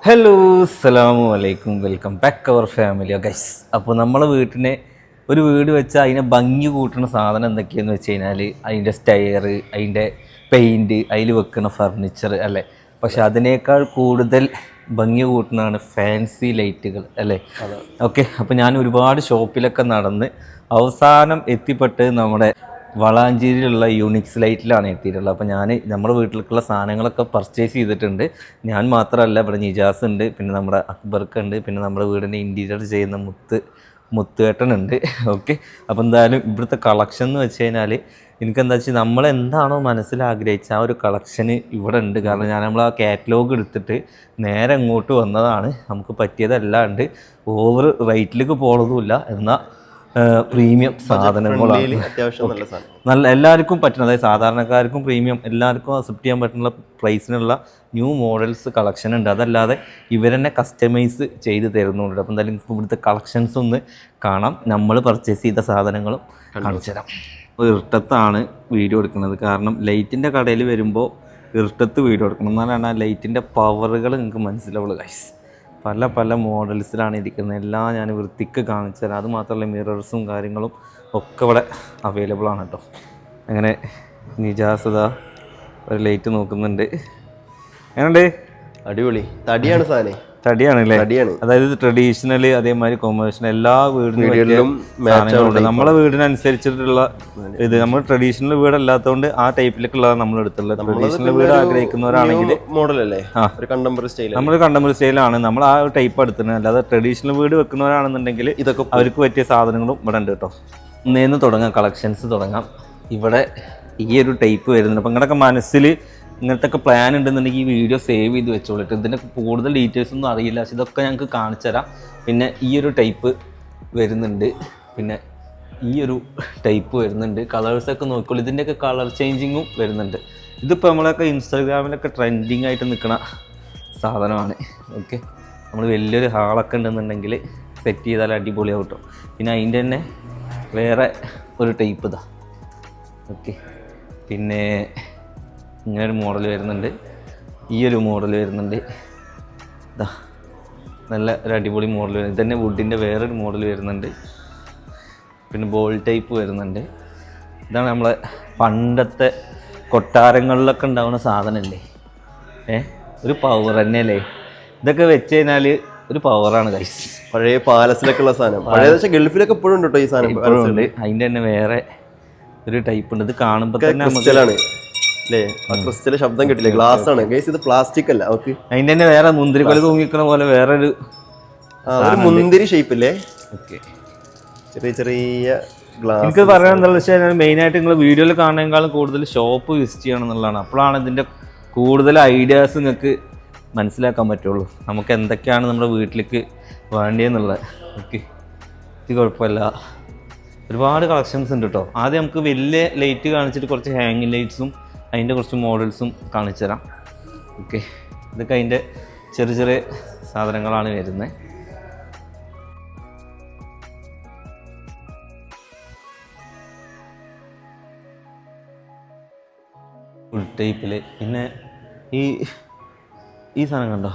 Hello അസ്സലാമു അലൈക്കും, welcome back our family guys. അപ്പോൾ നമ്മളെ വീട്ടിനെ ഒരു വീട് വെച്ചാൽ അതിനെ ഭംഗി കൂട്ടുന്ന സാധനം എന്തൊക്കെയാണെന്ന് വെച്ച് കഴിഞ്ഞാൽ അതിൻ്റെ സ്റ്റെയർ, അതിൻ്റെ പെയിൻറ്റ്, അതിൽ വെക്കുന്ന ഫർണിച്ചർ അല്ലേ. പക്ഷെ അതിനേക്കാൾ കൂടുതൽ ഭംഗി കൂട്ടുന്നതാണ് ഫാൻസി ലൈറ്റുകൾ അല്ലേ. ഓക്കെ, അപ്പോൾ ഞാൻ ഒരുപാട് ഷോപ്പിലൊക്കെ നടന്ന് അവസാനം എത്തിപ്പെട്ട് നമ്മുടെ വളാഞ്ചേരിയിലുള്ള യൂണിക്സ് ലൈറ്റിലാണ് എത്തിയിട്ടുള്ളത്. അപ്പോൾ ഞാൻ നമ്മുടെ വീട്ടിലേക്കുള്ള സാധനങ്ങളൊക്കെ പർച്ചേസ് ചെയ്തിട്ടുണ്ട്. ഞാൻ മാത്രമല്ല, ഇവിടെ നിജാസ് ഉണ്ട്, പിന്നെ നമ്മുടെ അക്ബർക്ക് ഉണ്ട്, പിന്നെ നമ്മുടെ വീടിൻ്റെ ഇൻറ്റീരിയർ ചെയ്യുന്ന മുത്തുവേട്ടനുണ്ട്. ഓക്കെ, അപ്പോൾ എന്തായാലും ഇവിടുത്തെ കളക്ഷൻ എന്ന് വെച്ച് കഴിഞ്ഞാൽ എനിക്കെന്താ വെച്ചാൽ നമ്മളെന്താണോ മനസ്സിൽ ആഗ്രഹിച്ച ആ ഒരു കളക്ഷന് ഇവിടെ ഉണ്ട്. കാരണം നമ്മൾ ആ കാറ്റലോഗ് എടുത്തിട്ട് നേരെ ഇങ്ങോട്ട് വന്നതാണ്. നമുക്ക് പറ്റിയതല്ലാണ്ട് ഓവർ റേറ്റിലേക്ക് പോകണതുമില്ല, എന്നാൽ പ്രീമിയം സാധനങ്ങളാണ്. നല്ല എല്ലാവർക്കും പറ്റുന്ന, അതായത് സാധാരണക്കാർക്കും പ്രീമിയം എല്ലാവർക്കും അക്സെപ്റ്റ് ചെയ്യാൻ പറ്റുന്ന പ്രൈസിനുള്ള ന്യൂ മോഡൽസ് കളക്ഷൻ ഉണ്ട്. അതല്ലാതെ ഇവരെന്നെ കസ്റ്റമൈസ് ചെയ്ത് തരുന്നുണ്ട്. അപ്പോൾ എന്തായാലും ഇവിടുത്തെ കളക്ഷൻസ് ഒന്ന് കാണാം, നമ്മൾ പർച്ചേസ് ചെയ്ത സാധനങ്ങളും കാണിച്ചു തരാം. അപ്പോൾ ഇരുട്ടത്താണ് വീഡിയോ എടുക്കുന്നത്, കാരണം ലൈറ്റിൻ്റെ കടയിൽ വരുമ്പോൾ ഇരുട്ടത്ത് വീഡിയോ എടുക്കണം, എന്നാലാണ് ആ ലൈറ്റിൻ്റെ പവറുകൾ നിങ്ങൾക്ക് മനസ്സിലാവുള്ളൂ ഗൈസ്. പല പല മോഡൽസിലാണ് ഇരിക്കുന്നത്, എല്ലാം ഞാൻ വൃത്തിക്ക് കാണിച്ചു തരാം. അത് മാത്രമല്ല മിറേഴ്സും കാര്യങ്ങളും ഒക്കെ ഇവിടെ അവൈലബിൾ ആണ് കേട്ടോ. അങ്ങനെ നിജാസത ഒരു ലൈറ്റ് നോക്കുന്നുണ്ട്. എങ്ങനെയുണ്ട്? അടിപൊളി തടിയാണ് സാധനം. തടിയാണല്ലേ? തടിയാണ്. അതായത് ട്രഡീഷണൽ അതേമാതിരി കൊമേഴ്ഷ്യൽ എല്ലാ വീടിനും നമ്മളെ വീടിനനുസരിച്ചിട്ടുള്ള ഇത്. നമ്മൾ ട്രഡീഷണൽ വീടല്ലാത്തതുകൊണ്ട് ആ ടൈപ്പിലേക്കുള്ളതാണ് നമ്മൾ എടുത്തുള്ളത്. ട്രഡീഷണൽ വീട് ആഗ്രഹിക്കുന്നവരാണെങ്കിൽ മോഡലല്ലേ, നമ്മൾ കണ്ടംപററി സ്റ്റൈലാണ് നമ്മൾ ആ ടൈപ്പ് എടുക്കുന്നത്. അല്ലാതെ ട്രഡീഷണൽ വീട് വെക്കുന്നവരാണെന്നുണ്ടെങ്കിൽ ഇതൊക്കെ അവർക്ക് പറ്റിയ സാധനങ്ങളും ഇവിടെ ഉണ്ട് കേട്ടോ. ഇന്നേന്ന് തുടങ്ങാം, കളക്ഷൻസ് തുടങ്ങാം. ഇവിടെ ഈ ഒരു ടൈപ്പ് വരുന്നുണ്ട്. അപ്പം നിങ്ങളുടെയൊക്കെ മനസ്സിൽ ഇങ്ങനത്തെ ഒക്കെ പ്ലാൻ ഉണ്ടെന്നുണ്ടെങ്കിൽ ഈ വീഡിയോ സേവ് ചെയ്ത് വെച്ചോളിട്ട്. ഇതിൻ്റെ കൂടുതൽ ഡീറ്റെയിൽസ് ഒന്നും അറിയില്ല, പക്ഷെ ഇതൊക്കെ ഞങ്ങൾക്ക് കാണിച്ചു തരാം. പിന്നെ ഈ ഒരു ടൈപ്പ് വരുന്നുണ്ട്, പിന്നെ ഈ ഒരു ടൈപ്പ് വരുന്നുണ്ട്. കളേഴ്സൊക്കെ നോക്കിക്കോളൂ, ഇതിൻ്റെയൊക്കെ കളർ ചേഞ്ചിങ്ങും വരുന്നുണ്ട്. ഇതിപ്പോൾ നമ്മളൊക്കെ ഇൻസ്റ്റാഗ്രാമിലൊക്കെ ട്രെൻഡിങ് ആയിട്ട് നിൽക്കുന്ന സാധനമാണ്. ഓക്കെ, നമ്മൾ വലിയൊരു ഹാളൊക്കെ ഉണ്ടെന്നുണ്ടെങ്കിൽ സെറ്റ് ചെയ്താൽ അടിപൊളിയാവും കേട്ടോ. പിന്നെ അതിൻ്റെ തന്നെ വേറെ ഒരു ടൈപ്പ് ഇതാ. ഓക്കെ, പിന്നെ ഇങ്ങനൊരു മോഡൽ വരുന്നുണ്ട്, ഈ ഒരു മോഡൽ വരുന്നുണ്ട്. ഇതാ നല്ല ഒരു അടിപൊളി മോഡൽ വരുന്നത്. ഇതന്നെ വുഡിൻ്റെ വേറൊരു മോഡൽ വരുന്നുണ്ട്. പിന്നെ ബോൾ ടൈപ്പ് വരുന്നുണ്ട്. ഇതാണ് നമ്മളെ പണ്ടത്തെ കൊട്ടാരങ്ങളിലൊക്കെ ഉണ്ടാവുന്ന സാധനമല്ലേ, ഒരു പവർ തന്നെ അല്ലേ. ഇതൊക്കെ വെച്ച് കഴിഞ്ഞാൽ ഒരു പവറാണ് ഗൈസ്. പഴയ പാലസിലൊക്കെ ഉള്ള സാധനം, പഴയ ഗൾഫിലൊക്കെ ഇപ്പോഴും ഉണ്ട് കേട്ടോ ഈ സാധനം. ഇപ്പോഴും ഉണ്ട്. അതിൻ്റെ തന്നെ വേറെ ഒരു ടൈപ്പ് ഉണ്ട്. ഇത് കാണുമ്പോൾ തന്നെ നമുക്ക് ക്രിസ്റ്റൽ ശബ്ദം കിട്ടില്ല, ഗ്ലാസ് ആണ് ഗൈസ്, ഇത് പ്ലാസ്റ്റിക് അല്ല. ഓക്കെ, അതിന്റെ തന്നെ വേറെ മുന്തിരിക്കൊല തൂങ്ങിക്കുന്ന പോലെ വേറൊരു മുന്തിരി ഷേപ്പ് ഇല്ലേ. ഓക്കെ, ചെറിയ ചെറിയ ഗ്ലാസ്. എനിക്ക് പറയാൻ എന്താണെന്ന് വെച്ചാൽ മെയിനായിട്ട് നിങ്ങൾ വീഡിയോയിൽ കാണുന്നതിനേക്കാളും കൂടുതൽ ഷോപ്പ് വിസിറ്റ് ചെയ്യണം എന്നുള്ളതാണ്. അപ്പോഴാണ് ഇതിൻ്റെ കൂടുതൽ ഐഡിയാസ് നിങ്ങൾക്ക് മനസ്സിലാക്കാൻ പറ്റുള്ളൂ, നമുക്ക് എന്തൊക്കെയാണ് നമ്മുടെ വീട്ടിലേക്ക് വേണ്ടിയെന്നുള്ളത്. ഓക്കെ, ഇത് കുഴപ്പമില്ല, ഒരുപാട് കളക്ഷൻസ് ഉണ്ട് കേട്ടോ. ആദ്യം നമുക്ക് വലിയ ലൈറ്റ് കാണിച്ചിട്ട് കുറച്ച് ഹാങ്ങിങ് ലൈറ്റ്സും അതിൻ്റെ കുറച്ച് മോഡൽസും കാണിച്ചു തരാം. ഓക്കെ, ഇതൊക്കെ അതിൻ്റെ ചെറിയ ചെറിയ സാധനങ്ങളാണ് വരുന്നത്. ഫുൾ ടൈപ്പിൽ. പിന്നെ ഈ സാധനം കണ്ടോ,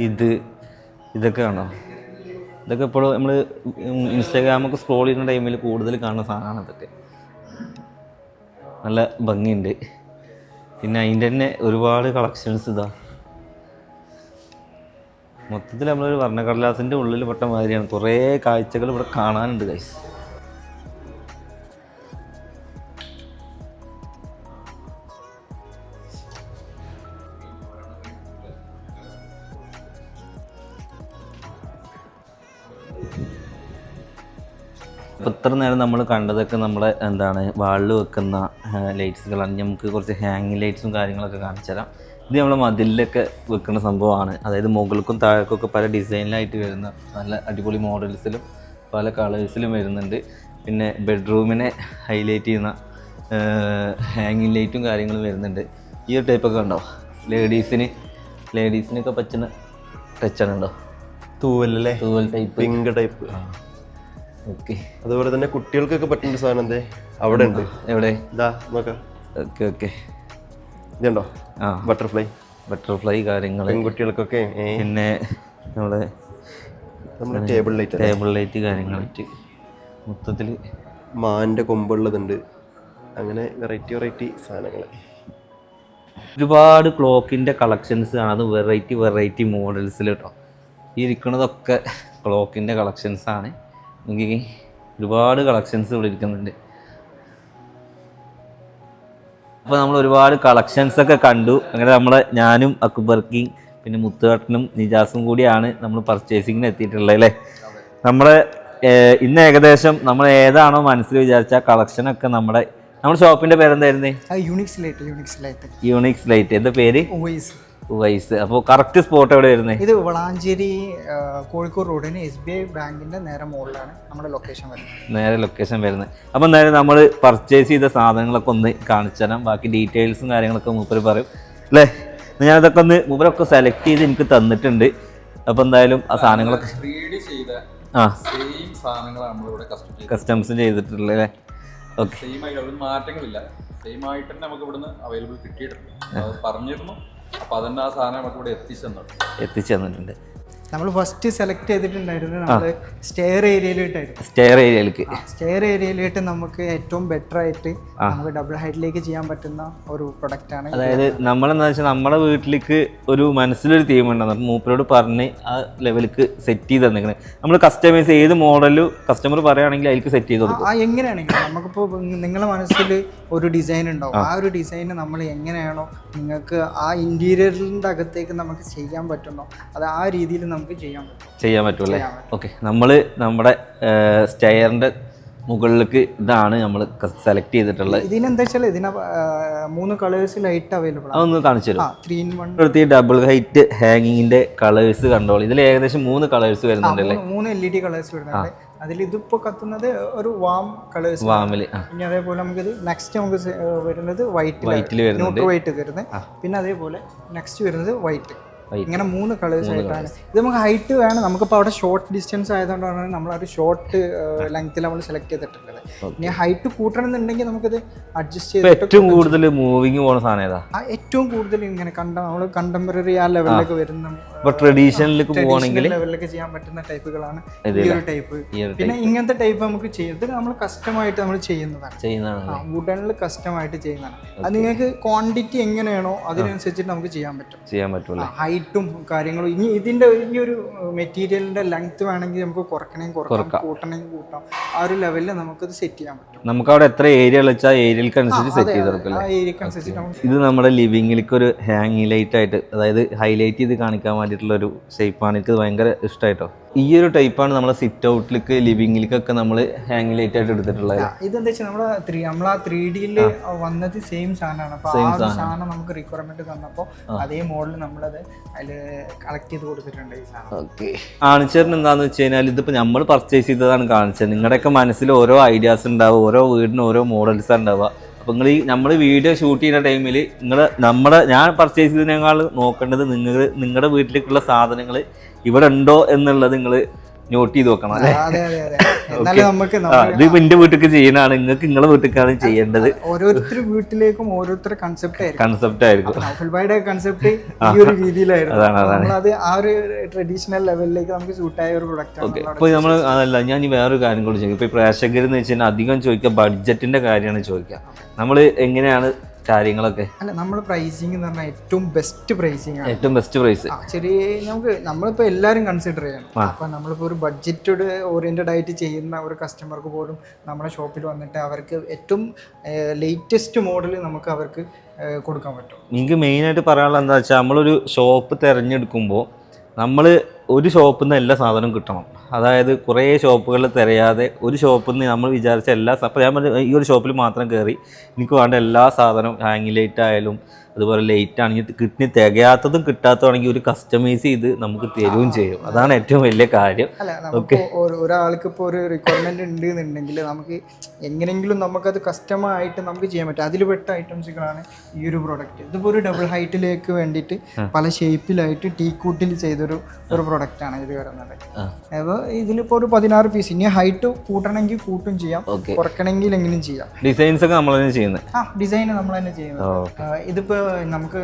ഇതൊക്കെ കണ്ടോ, ഇതൊക്കെ ഇപ്പോഴും നമ്മൾ ഇൻസ്റ്റാഗ്രാമൊക്കെ സ്ക്രോൾ ചെയ്യുന്ന ടൈമിൽ കൂടുതൽ കാണുന്ന സാധനമാണ് ഇതൊക്കെ. നല്ല ഭംഗിയുണ്ട്. പിന്നെ അതിൻ്റെ തന്നെ ഒരുപാട് കളക്ഷൻസ് ഇതാ. മൊത്തത്തിൽ നമ്മളൊരു വർണ്ണക്കടലാസിൻ്റെ ഉള്ളിൽ പെട്ട മാതിരിയാണ്. കുറേ കാഴ്ചകൾ ഇവിടെ കാണാനുണ്ട് ഗൈസ്. അപ്പോൾ ഇത്ര നേരം നമ്മൾ കണ്ടതൊക്കെ നമ്മളെ വാളിൽ വെക്കുന്ന ലൈറ്റ്സുകളാണ്. നമുക്ക് കുറച്ച് ഹാങ്ങിങ് ലൈറ്റ്സും കാര്യങ്ങളൊക്കെ കാണിച്ചു തരാം. ഇത് നമ്മളെ മതിലിലൊക്കെ വെക്കുന്ന സംഭവമാണ്. അതായത് മുകൾക്കും താഴേക്കൊക്കെ പല ഡിസൈനിലായിട്ട് വരുന്ന നല്ല അടിപൊളി മോഡൽസിലും പല കളേഴ്സിലും വരുന്നുണ്ട്. പിന്നെ ബെഡ്റൂമിനെ ഹൈലൈറ്റ് ചെയ്യുന്ന ഹാങ്ങിങ് ലൈറ്റും കാര്യങ്ങളും വരുന്നുണ്ട്. ഈ ഒരു ടൈപ്പൊക്കെ ഉണ്ടോ, ലേഡീസിനൊക്കെ പറ്റുന്ന ടച്ചാണ് ഉണ്ടോ, തൂവൽ ടൈപ്പ്, പിങ്ക് ടൈപ്പ്. ഓക്കെ, അതുപോലെ തന്നെ കുട്ടികൾക്കൊക്കെ പറ്റുന്ന സാധനം എന്തേ അവിടെ ഉണ്ട്. എവിടെ? ഇതാ നോക്കാം. ഓക്കെ, ഇതുണ്ടോ ബട്ടർഫ്ലൈ, ബട്ടർഫ്ലൈ കാര്യങ്ങൾ, പെൺകുട്ടികൾക്കൊക്കെ. പിന്നെ നമ്മുടെ ടേബിൾ ലൈറ്റ് കാര്യങ്ങളായിട്ട് മൊത്തത്തിൽ മാൻ്റെ കൊമ്പുള്ളതുണ്ട്. അങ്ങനെ വെറൈറ്റി സാധനങ്ങൾ. ഒരുപാട് ക്ലോക്കിൻ്റെ കളക്ഷൻസ് ആണ്. അത് വെറൈറ്റി മോഡൽസിൽ കേട്ടോ. ഈ ഇരിക്കുന്നതൊക്കെ ക്ലോക്കിൻ്റെ കളക്ഷൻസ് ആണ്. എനിക്ക് ഒരുപാട് കളക്ഷൻസ് ഇവിടെ ഇരിക്കുന്നുണ്ട്. അപ്പോൾ നമ്മൾ ഒരുപാട് കളക്ഷൻസൊക്കെ കണ്ടു. അങ്ങനെ ഞാനും അക്ബർക്കിയും പിന്നെ മുത്തുകാട്ടനും നിജാസും കൂടിയാണ് നമ്മൾ പർച്ചേസിങ്ങിന് എത്തിയിട്ടുള്ളത് അല്ലേ. ഇന്ന് ഏകദേശം നമ്മൾ ഏതാണോ മനസ്സിൽ വിചാരിച്ച കളക്ഷനൊക്കെ നമ്മുടെ ഷോപ്പിന്റെ പേരെന്തായിരുന്നേ? Unix light. എന്താ പേര്? ഉവൈസ്. അപ്പോൾ കറക്റ്റ് സ്പോട്ട് എവിടെ വരുന്നത്? ഇത് വളാഞ്ചേരി കോഴിക്കോട് റോഡിന് SBI ബാങ്കിന്റെ നേരെ മുകളിലാണ് നമ്മുടെ ലൊക്കേഷൻ വരുന്നത്. അപ്പോൾ എന്തായാലും നമ്മൾ പർച്ചേസ് ചെയ്ത സാധനങ്ങളൊക്കെ ഒന്ന് കാണിച്ചു തരാം. ബാക്കി ഡീറ്റെയിൽസും കാര്യങ്ങളൊക്കെ മൂപ്പര് പറയും അല്ലേ. ഞാനതൊക്കെ മൂപ്പരൊക്കെ സെലക്ട് ചെയ്ത് എനിക്ക് തന്നിട്ടുണ്ട്. അപ്പോൾ എന്തായാലും ആ സാധനങ്ങളൊക്കെ കസ്റ്റംസ് ചെയ്തിട്ടുള്ളത് അല്ലേ. ഓക്കെ, മാറ്റങ്ങളില്ല, സെയിം ആയിട്ട് തന്നെ നമുക്ക് ഇവിടുന്ന് അവൈലബിൾ കിട്ടിയിട്ടുണ്ട്. പറഞ്ഞിരുന്നു, അപ്പൊ അതന്നെ ആ സാധനം നമുക്ക് ഇവിടെ എത്തിച്ചു തന്നിട്ടുണ്ട്. നമ്മൾ ഫസ്റ്റ് സെലക്ട് ചെയ്തിട്ടുണ്ടായിരുന്നു നമ്മള് സ്റ്റെയർ ഏരിയയിലേക്ക് നമുക്ക് ഏറ്റവും ബെറ്റർ ആയിട്ട് നമുക്ക് ഡബിൾ ഹൈറ്റിലേക്ക് ചെയ്യാൻ പറ്റുന്ന ഒരു പ്രൊഡക്റ്റ് ആണ്. അതായത് നമ്മളെന്താ വെച്ചാൽ നമ്മുടെ വീട്ടിലേക്ക് ഒരു മനസ്സിലൊരു തീം ഉണ്ടാകും. മൂപ്പരോട് പറഞ്ഞ് ആ ലെവലിലേക്ക് സെറ്റ് ചെയ്ത് തന്നിരിക്കുന്നത്. നമ്മൾ കസ്റ്റമൈസ് ഏത് മോഡലും കസ്റ്റമർ പറയുകയാണെങ്കിൽ അതിലേക്ക് സെറ്റ് ചെയ്ത് കൊടുക്കും. എങ്ങനെയാണെങ്കിലും നമുക്കിപ്പോൾ നിങ്ങളുടെ മനസ്സിൽ ഒരു ഡിസൈൻ ഉണ്ടാവും. ആ ഒരു ഡിസൈൻ നമ്മൾ എങ്ങനെയാണോ നിങ്ങൾക്ക് ആ ഇന്റീരിയറിന്റെ അകത്തേക്ക് നമുക്ക് ചെയ്യാൻ പറ്റുന്നോ അത് ആ രീതിയിൽ നമുക്ക് ചെയ്യാൻ പറ്റും അല്ലേ. ഓക്കെ, നമ്മുടെ സ്റ്റെയറിന്റെ മുകളിലേക്ക് ഇതാണ് നമ്മൾ സെലക്ട് ചെയ്തിട്ടുള്ളത്. ഇതിനെന്താ വെച്ചാൽ 3 കളേഴ്സ് ലൈറ്റ് അവൈലബിൾ ആണ്. അതൊന്ന് കാണിച്ചു തരും. 3-in-1 ഡബിൾ ഹൈറ്റ് ഹാങ്ങിങ്ങിന്റെ കളേഴ്സ് കണ്ടോളൂ. ഇതിൽ ഏകദേശം 3 കളേഴ്സ് വരുന്നുണ്ട് അല്ലേ. 3 LED കളേഴ്സ് വരുന്നുണ്ട്. അതിൽ ഇതിപ്പോ കത്തുന്നത് ഒരു കളേഴ്സ് വാമില്. പിന്നെ അതേപോലെ നമുക്ക് നെക്സ്റ്റ് നമുക്ക് വരുന്നത് വൈറ്റിൽ വരുന്നുണ്ട്, വൈറ്റ് വരുന്നത്. പിന്നെ അതേപോലെ നെക്സ്റ്റ് വരുന്നത് വൈറ്റ്. ഇങ്ങനെ 3 കളേഴ്സ് ആയിട്ടാണ് ഇത്. നമുക്ക് ഹൈറ്റ് വേണം, നമുക്കിപ്പോൾ അവിടെ ഷോർട്ട് ഡിസ്റ്റൻസ് ആയതുകൊണ്ടാണ് നമ്മൾ ഒരു ഷോർട്ട് ലെങ്ത്തിൽ നമ്മൾ സെലക്ട് ചെയ്തിട്ടുള്ളത്. ഇനി ഹൈറ്റ് കൂട്ടണമെന്നുണ്ടെങ്കിൽ നമുക്കത് അഡ്ജസ്റ്റ് ചെയ്ത് ഏറ്റവും കൂടുതൽ മൂവിങ് പോകുന്ന സാധനം ഏതാ? ഏറ്റവും കൂടുതൽ ഇങ്ങനെ നമ്മൾ കണ്ടംപററി ആ ലെവലിലേക്ക് വരുന്ന ട്രഡീഷണലിലേക്ക് പോകണമെങ്കിൽ ലെവലിലേക്ക് ചെയ്യാൻ പറ്റുന്ന ടൈപ്പുകളാണ് ഈ ഒരു ടൈപ്പ്. പിന്നെ ഇങ്ങനത്തെ ടൈപ്പ് നമുക്ക് ചെയ്ത് നമ്മൾ കസ്റ്റമായിട്ട് നമ്മൾ ചെയ്യുന്നതാണ്. വുഡനിൽ കസ്റ്റമായിട്ട് ചെയ്യുന്നതാണ്. അത് നിങ്ങൾക്ക് ക്വാണ്ടിറ്റി എങ്ങനെയാണോ അതിനനുസരിച്ചിട്ട് നമുക്ക് ചെയ്യാൻ പറ്റും. ഹൈറ്റും കാര്യങ്ങളും ഇനി ഇതിന്റെ ഈ ഒരു മെറ്റീരിയലിന്റെ ലെങ്ത് വേണമെങ്കിൽ നമുക്ക് കുറയ്ക്കണമെങ്കിൽ കുറക്കാം, കൂട്ടണമെങ്കിൽ കൂട്ടാം. ആ ഒരു ലെവലിൽ നമുക്കത് സെറ്റ് ചെയ്യാൻ പറ്റും. നമുക്ക് അവിടെ എത്ര ഏരിയ വെച്ചാൽ ഏരിയക്കനുസരിച്ച് സെറ്റ് ചെയ്ത് കൊടുക്കില്ല. ഇത് നമ്മുടെ ലിവിങ്ങിലേക്ക് ഒരു ഹാങ്ങിങ് ലൈറ്റ് ആയിട്ട്, അതായത് ഹൈലൈറ്റ് ചെയ്ത് കാണിക്കാൻ വേണ്ടിയിട്ടുള്ള ഒരു ഷേപ്പാണ്. എനിക്ക് ഭയങ്കര ഇഷ്ടമായിട്ടോ. ഈ ഒരു ടൈപ്പാണ് നമ്മളെ സിറ്റ് ഔട്ടിലേക്ക് ലിവിങ്ങിലേക്കൊക്കെ നമ്മൾ ഹാങ് ലൈറ്റ് ആയിട്ട് എടുത്തിട്ടുള്ളത്. ഇതെന്താ വെച്ചാൽ നമ്മളാ 3Dയിൽ വന്നത് സെയിം സാധനമാണ്. അപ്പോൾ ആ ഒരു സാധനം നമുക്ക് റിക്വയർമെന്റ് തന്നപ്പോൾ അതേ മോഡൽ നമ്മളത് അതിൽ കളക്ട് ചെയ്ത് കൊടുത്തിട്ടുണ്ട് ഈ സാധനം. ഓക്കെ, കാണിച്ചറിന് എന്താണെന്ന് വെച്ച് കഴിഞ്ഞാൽ ഇതിപ്പോൾ നമ്മൾ പർച്ചേസ് ചെയ്തതാണ് കാണിച്ചത്. നിങ്ങളുടെയൊക്കെ മനസ്സിൽ ഓരോ ഐഡിയാസ് ഉണ്ടാവും, ഓരോ വീടിന് ഓരോ മോഡൽസാണ് ഉണ്ടാവുക. അപ്പോൾ നമ്മൾ വീഡിയോ ഷൂട്ട് ചെയ്യുന്ന ടൈമിൽ ഞാൻ പർച്ചേസ് ചെയ്തതിനേക്കാൾ നോക്കേണ്ടത് നിങ്ങളുടെ വീട്ടിലേക്കുള്ള സാധനങ്ങൾ ഇവിടെ ഉണ്ടോ എന്നുള്ളത് നിങ്ങൾ നോട്ട് ചെയ്ത് വെക്കണം അല്ലേ. ഇതിപ്പോ എന്റെ വീട്ടിലേക്ക് ചെയ്യണാണ്, നിങ്ങൾക്ക് നിങ്ങളെ വീട്ടിലേക്കാണ് ചെയ്യേണ്ടത്. ഓരോരുത്തരുടെ വീട്ടിലേക്കും ഓരോരുത്തരുടെ കൺസെപ്റ്റ് ആയിരിക്കും. കൺസെപ്റ്റ് ഈ ഒരു രീതിയിലായിരുന്നു. അത് ആ ഒരു ട്രഡീഷണൽ ലെവലിലേക്ക് നമുക്ക് സൂട്ടായ ഒരു പ്രൊഡക്റ്റ്. ഓക്കെ, അപ്പോൾ നമ്മൾ അതല്ല, ഞാൻ ഈ വേറൊരു കാര്യം കൂടി ചോദിക്കും. ഇപ്പോൾ പ്രേക്ഷകരെന്ന് വെച്ച് കഴിഞ്ഞാൽ അധികം ചോദിക്കുക ബഡ്ജറ്റിന്റെ കാര്യമാണ് ചോദിക്കുക. നമ്മൾ എങ്ങനെയാണ് കാര്യങ്ങളൊക്കെ? അല്ല, നമ്മൾ പ്രൈസിങ് എന്ന് പറഞ്ഞാൽ ഏറ്റവും ബെസ്റ്റ് പ്രൈസിങ് ആണ്. ഏറ്റവും ബെസ്റ്റ് പ്രൈസ് നമ്മളിപ്പോൾ എല്ലാവരും കൺസിഡർ ചെയ്യണം. അപ്പോൾ നമ്മളിപ്പോൾ ഒരു ബഡ്ജറ്റോട് ഓറിയന്റഡ് ആയിട്ട് ചെയ്യുന്ന ഒരു കസ്റ്റമർക്ക് പോലും നമ്മുടെ ഷോപ്പിൽ വന്നിട്ട് അവർക്ക് ഏറ്റവും ലേറ്റസ്റ്റ് മോഡൽ നമുക്ക് അവർക്ക് കൊടുക്കാൻ പറ്റും. എനിക്ക് മെയിനായിട്ട് പറയാനുള്ളത് എന്താ വെച്ചാൽ, നമ്മളൊരു ഷോപ്പ് തിരഞ്ഞെടുക്കുമ്പോൾ നമ്മൾ ഒരു ഷോപ്പിൽ നിന്ന് എല്ലാ സാധനവും കിട്ടണം. അതായത് കുറേ ഷോപ്പുകളിൽ തിരയാതെ ഒരു ഷോപ്പിൽ നിന്ന് നമ്മൾ വിചാരിച്ച അപ്പോൾ ഞാൻ ഈ ഒരു ഷോപ്പിൽ മാത്രം കയറി എനിക്ക് വേണ്ട എല്ലാ സാധനവും ഹാങ് ലൈറ്റ് ആയാലും അതുപോലെ ലൈറ്റ് ആണെങ്കിൽ കിഡ്നി തികയാത്തതും കിട്ടാത്തതാണെങ്കിൽ ഒരു കസ്റ്റമൈസ് ചെയ്ത് നമുക്ക് തരുകയും ചെയ്യും. അതാണ് ഏറ്റവും വലിയ കാര്യം. ഓക്കെ, ഒരാൾക്ക് ഇപ്പോൾ ഒരു റിക്വയർമെന്റ് ഉണ്ട് എന്നുണ്ടെങ്കിൽ നമുക്ക് എങ്ങനെയെങ്കിലും നമുക്കത് കസ്റ്റമായിട്ട് നമുക്ക് ചെയ്യാൻ പറ്റും. അതിൽ പെട്ട ഐറ്റംസുകളാണ് ഈ ഒരു പ്രോഡക്റ്റ്. ഇതിപ്പോൾ ഒരു ഡബിൾ ഹൈറ്റിലേക്ക് വേണ്ടിയിട്ട് പല ഷേപ്പിലായിട്ട് ടീക്കൂട്ടിൽ ചെയ്തൊരു പ്രൊഡക്റ്റ് ആണ് ഇത് വരുന്നത്. അപ്പോൾ ഇതിലിപ്പോൾ ഒരു 16 പീസ്. ഇനി ഹൈറ്റ് കൂട്ടണമെങ്കിൽ കൂട്ടും ചെയ്യാം, കുറയ്ക്കണമെങ്കിൽ എങ്ങനെയും ചെയ്യാം. ഡിസൈൻസ് ഒക്കെ നമ്മൾ തന്നെ ചെയ്യുന്നത്. ഡിസൈൻ നമ്മൾ തന്നെ ചെയ്യുന്നത്. ഇതിപ്പോൾ നമുക്ക്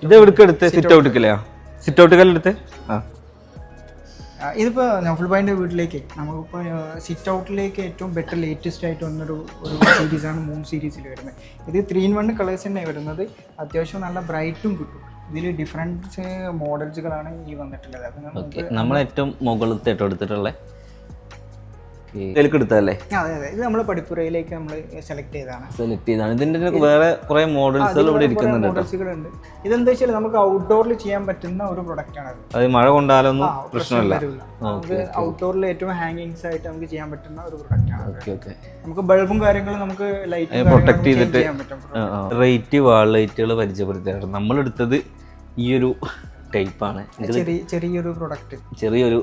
ഇത് എവിടേക്ക് എടുത്ത് സിറ്റ് ഔട്ടിക്കല്ലേ? സിറ്റ് ഔട്ടുകല്ലേ എടുത്ത്? ഇതിപ്പോ നൗഫൽ ഭായിന്റെ വീട്ടിലേക്ക് നമുക്കിപ്പോൾ സിറ്റ് ഔട്ടിലേക്ക് ഏറ്റവും ബെറ്റർ ലേറ്റസ്റ്റ് ആയിട്ട് വന്നൊരു സീരീസാണ് മൂൺ സീരീസിൽ വരുന്നത്. ഇത് 3-in-1 കളേഴ്സ് തന്നെ വരുന്നത്. അത്യാവശ്യം നല്ല ബ്രൈറ്റും കിട്ടും. ഇതിൽ ഡിഫറൻസ് മോഡൽസുകളാണ് ഈ വന്നിട്ടുള്ളത്. അത് നമ്മൾ ഏറ്റവും മുകളിലത്തെ എടുത്തിട്ടുള്ള എടുത്തല്ലേ? അതെ അതെ, ഇത് നമ്മൾ പഠിപ്പുരയിലേക്ക് നമ്മൾ സെലക്ട് ചെയ്തതാണ്. ഇതിന്റെ വേറെ കുറെ മോഡൽസുകൾ ഇവിടെ ഇരിക്കുന്നുണ്ട്. മോഡൽസുകളുണ്ട്. ഇതെന്താ വെച്ചാൽ നമുക്ക് ഔട്ട്ഡോറിൽ ചെയ്യാൻ പറ്റുന്ന ഒരു പ്രൊഡക്റ്റ് ആണ്. അത് മഴ കൊണ്ടാലൊന്നും പ്രശ്നമില്ല. നമുക്ക് ഔട്ട്ഡോറിൽ ഏറ്റവും ഹാങ്ങിങ്സ് ആയിട്ട് നമുക്ക് ചെയ്യാൻ പറ്റുന്ന ഒരു പ്രൊഡക്റ്റ് ആണ്. നമുക്ക് ബൾബും കാര്യങ്ങളും നമുക്ക് ലൈറ്റ് പ്രൊട്ടക്ട് ചെയ്തിട്ട് റേറ്റ് വാൾ ലൈറ്റുകൾ പരിചയപ്പെടുത്തിയാണ് നമ്മളെടുത്തത്. ഈ ഒരു ടൈപ്പാണ്. ചെറിയൊരു പ്രൊഡക്റ്റ്, ചെറിയൊരു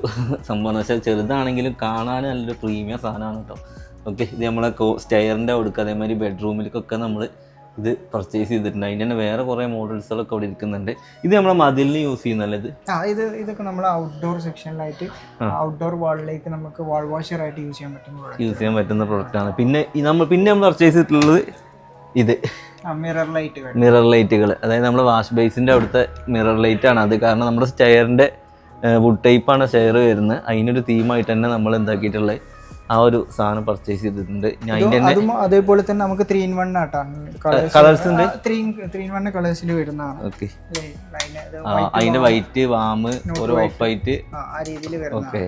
സംഭവം എന്ന് വെച്ചാൽ ചെറുതാണെങ്കിലും കാണാൻ നല്ലൊരു പ്രീമിയം സാധനമാണ് കേട്ടോ. ഓക്കെ, ഇത് നമ്മളെ സ്റ്റെയറിൻ്റെ കൊടുക്കുക, അതേമാതിരി ബെഡ്റൂമിലേക്കൊക്കെ നമ്മൾ ഇത് പർച്ചേസ് ചെയ്തിട്ടുണ്ട്. അതിൻ്റെ തന്നെ വേറെ കുറേ മോഡൽസുകളൊക്കെ അവിടെ ഇരിക്കുന്നുണ്ട്. ഇത് നമ്മളെ മതിലിന് യൂസ് ചെയ്യുന്നല്ലേ? ഇതൊക്കെ നമ്മൾ ഔട്ട്ഡോർ സെക്ഷനിലായിട്ട് ഔട്ട്ഡോർ വാളിലേക്ക് നമുക്ക് വാൾ വാഷർ ആയിട്ട് യൂസ് ചെയ്യാൻ പറ്റുന്ന പ്രൊഡക്റ്റാണ്. പിന്നെ നമ്മൾ പർച്ചേസ് ചെയ്തിട്ടുള്ളത് ഇത് മിറർ ലൈറ്റുകൾ, അതായത് നമ്മുടെ വാഷ് ബേസിൻ്റെ അവിടുത്തെ മിറർ ലൈറ്റ് ആണ് അത്. കാരണം നമ്മുടെ സ്റ്റെയറിൻ്റെ വുഡ് ടൈപ്പാണ് സ്റ്റെയർ വരുന്നത്. അതിനൊരു തീമായിട്ട് തന്നെ നമ്മൾ എന്താക്കിയിട്ടുള്ളത് ആ ഒരു സാധനം പർച്ചേസ് ചെയ്തിട്ടുണ്ട്. അതേപോലെ തന്നെ നമുക്ക് 3-in-1 കളേഴ്സ് ഉണ്ട്. 3-in-1 കളേഴ്സിൽ വരുന്നതാണ്. ഓക്കെ, അതിന്റെ വൈറ്റ്, വാം, ഒരു ഓഫ് വൈറ്റ്, ഓക്കെ.